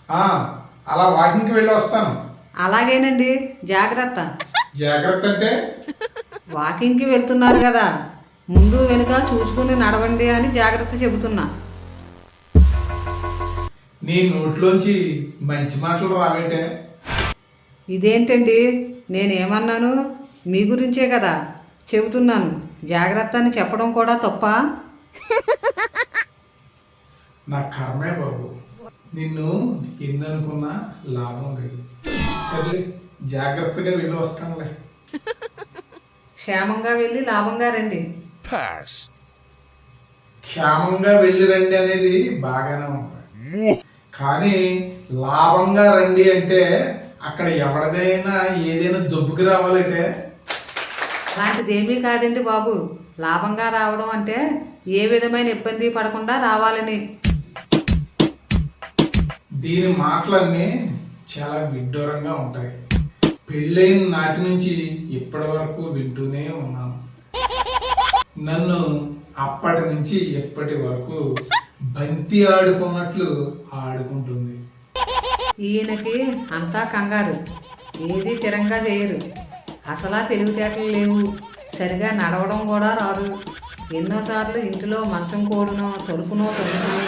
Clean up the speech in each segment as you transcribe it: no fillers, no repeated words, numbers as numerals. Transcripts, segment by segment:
ఆ, అలా వాకింగ్కి వెళ్ళి వస్తాను. అలాగేనండి, జాగ్రత్త. జాగ్రత్త అంటే వాకింగ్కి వెళ్తున్నారు కదా, ముందు వెనుక చూసుకుని నడవండి అని జాగ్రత్త చెబుతున్నా. నీ నోట్లోంచి మంచి మాటలు రావేటే. ఇదేంటండి, నేనేమన్నాను? మీ గురించే కదా చెబుతున్నాను. జాగ్రత్త అని చెప్పడం కూడా తప్ప? నా కర్మే బాబు, నిన్ను ఎన్ననుకున్నా లాభం లేదు. సర్లే, జాగ్రత్తగా వెళ్ళి వస్తానులే. క్షేమంగా వెళ్ళి లాభంగా రండి. క్షేమంగా వెళ్ళి రండి అనేది బాగానే ఉంటుంది, కానీ లాభంగా రండి అంటే అక్కడ ఎవరిదైనా ఏదైనా దొబ్బుకి రావాలంటే. అలాంటిదేమీ కాదండి బాబు. లాభంగా రావడం అంటే ఏ విధమైన ఇబ్బంది పడకుండా రావాలని. దీని మాటలన్నీ చాలా విడ్డూరంగా ఉంటాయి. పెళ్ళైన నాటి నుంచి ఇప్పటి వరకు వింటూనే ఉన్నాను. నన్ను అప్పటి నుంచి ఇప్పటి వరకు బంతి ఆడుకున్నట్లు ఆడుకుంటుంది. ఈయనకి అంతా కంగారు, ఏది తిరంగా చేయరు. అసలా తెలివితేటలు లేవు, సరిగా నడవడం కూడా రాదు. ఎన్నోసార్లు ఇంటిలో మంచం కోడునో తలుపునో తొలుపుని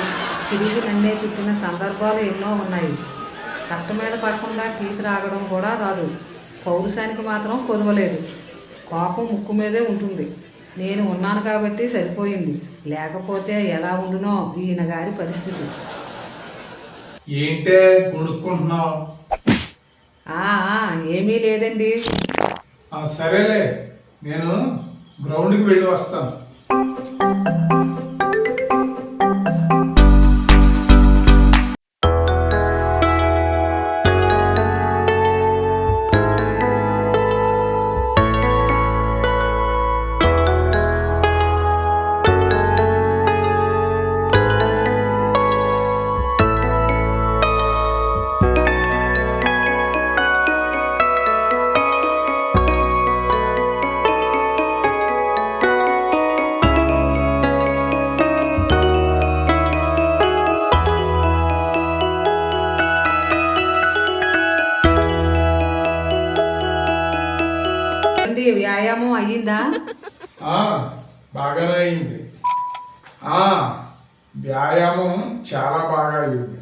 తిరిగి నన్నే చుట్టిన సందర్భాలు ఎన్నో ఉన్నాయి. సట్ట మీద పడకుండా టీ త్రాగడం కూడా రాదు. పౌరుషానికి మాత్రం కొదవలేదు. కోపం ముక్కు మీదే ఉంటుంది. నేను ఉన్నాను కాబట్టి సరిపోయింది, లేకపోతే ఎలా ఉండునో ఈయన గారి పరిస్థితి. ఏంటే కొనుక్కుంటున్నావు? ఏమీ లేదండి. సరేలే, నేను గ్రౌండ్కి వెళ్ళి వస్తాను. వ్యాయామం అయ్యిందా? బాగానే అయింది. వ్యాయామం చాలా బాగా అయింది.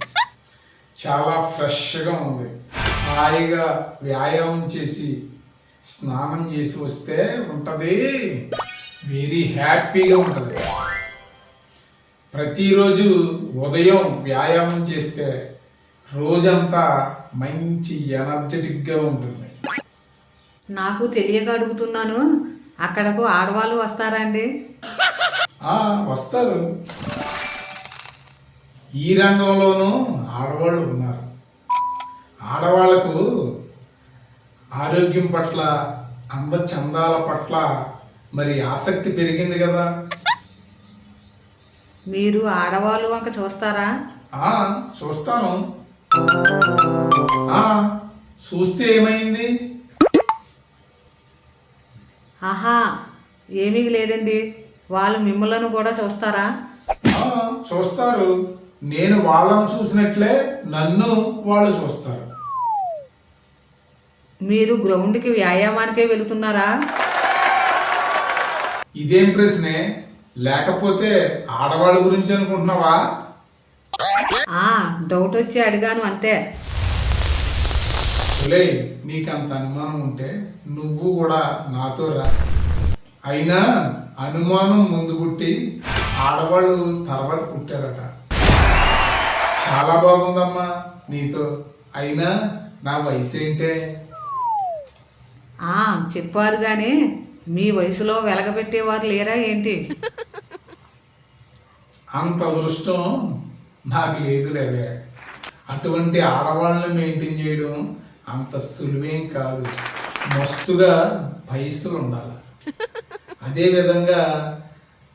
చాలా ఫ్రెష్గా ఉంది. హాయిగా వ్యాయామం చేసి స్నానం చేసి వస్తే ఉంటుంది, వెరీ హ్యాపీగా ఉంటుంది. ప్రతిరోజు ఉదయం వ్యాయామం చేస్తే రోజంతా మంచి ఎనర్జెటిక్గా ఉంటుంది. నాకు తెలియక అడుగుతున్నాను, అక్కడకు ఆడవాళ్ళు వస్తారా అండి? వస్తారు. ఈ రంగంలోనూ ఆడవాళ్ళు ఉన్నారు. ఆడవాళ్లకు ఆరోగ్యం పట్ల, అందచందాల పట్ల మరి ఆసక్తి పెరిగింది కదా. మీరు ఆడవాళ్ళు వంక చూస్తారా? చూస్తాను. చూస్తే ఏమైంది? ఏమీ లేదండి. వాళ్ళు మిమ్మల్ని కూడా చూస్తారా? చూస్తారు. నేను వాళ్ళను చూసినట్లే నన్ను వాళ్ళు చూస్తారు. మీరు గ్రౌండ్కి వ్యాయామానికే వెళుతున్నారా? ఇదేం ప్రశ్నే? లేకపోతే ఆడవాళ్ళ గురించి అనుకుంటున్నావా? డౌట్ వచ్చి అడిగాను అంతే. నీకు అంత అనుమానం ఉంటే నువ్వు కూడా నాతో రా. అయినా అనుమానం ముందు పుట్టి ఆడవాళ్ళు తర్వాత పుట్టారట. చాలా బాగుందమ్మా నీతో. అయినా నా వయసు ఏంటే? చెప్పారు కానీ మీ వయసులో వెలగబెట్టేవారు లేరా ఏంటి? అంత అదృష్టం నాకు లేదు లేవే. అటువంటి ఆడవాళ్ళని మెయింటైన్ చేయడం అంత సులువేం కాదు. మస్తుగా పైసలు ఉండాలి, అదేవిధంగా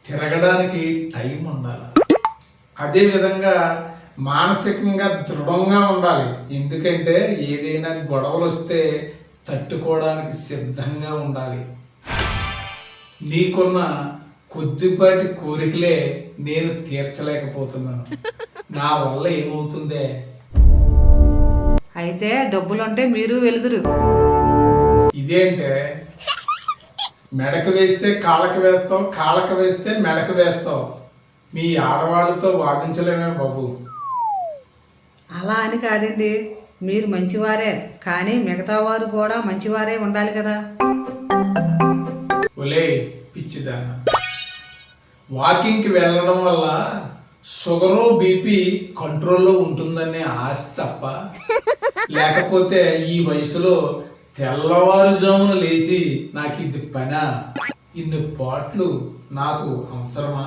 తిరగడానికి టైం ఉండాలి, అదేవిధంగా మానసికంగా దృఢంగా ఉండాలి. ఎందుకంటే ఏదైనా గొడవలు వస్తే తట్టుకోవడానికి సిద్ధంగా ఉండాలి. నీకున్న కొద్దిపాటి కోరికలే నేను తీర్చలేకపోతున్నాను. నా వల్ల ఏమవుతుందే? అయితే డబ్బులుంటే మీరు వెలుదురు. ఇదేంటే మెడకు వేస్తే కాళ్ళకు వేస్తావు, కాళ్ళకు వేస్తే మెడకు వేస్తావు. మీ ఆడవాళ్ళతో వాదించలేమే బాబు. అలా అని కాదండి, మీరు మంచివారే, కానీ మిగతా వారు కూడా మంచివారే ఉండాలి కదా. ఒలే పిచ్చిదానా, వాకింగ్కి వెళ్ళడం వల్ల షుగరు బీపీ కంట్రోల్లో ఉంటుందనే ఆశ తప్ప, లేకపోతే ఈ వయసులో తెల్లవారుజామున లేచి నాకు ఇది పనా, ఇన్ని పాటలు నాకు అవసరమా?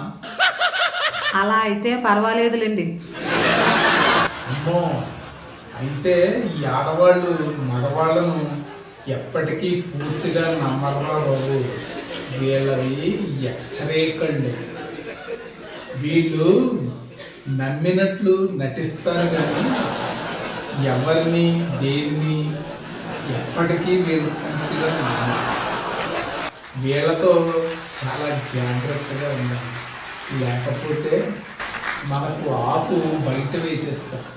అలా అయితే పర్వాలేదులేండి. అమ్మో, అయితే ఈ ఆడవాళ్ళు మగవాళ్ళను ఎప్పటికీ పూర్తిగా నమ్మరా బాబు. వీళ్ళవి ఎక్స్రే కళ్ళు. వీళ్ళు నమ్మినట్లు నటిస్తారు కానీ ఎవరిని దేన్ని ఎప్పటికీ వీళ్ళు పూర్తిగా నమ్మరు. వీళ్ళతో చాలా జాగ్రత్తగా ఉండాలి, లేకపోతే మనకు ఆకు బయట వేసేస్తారు.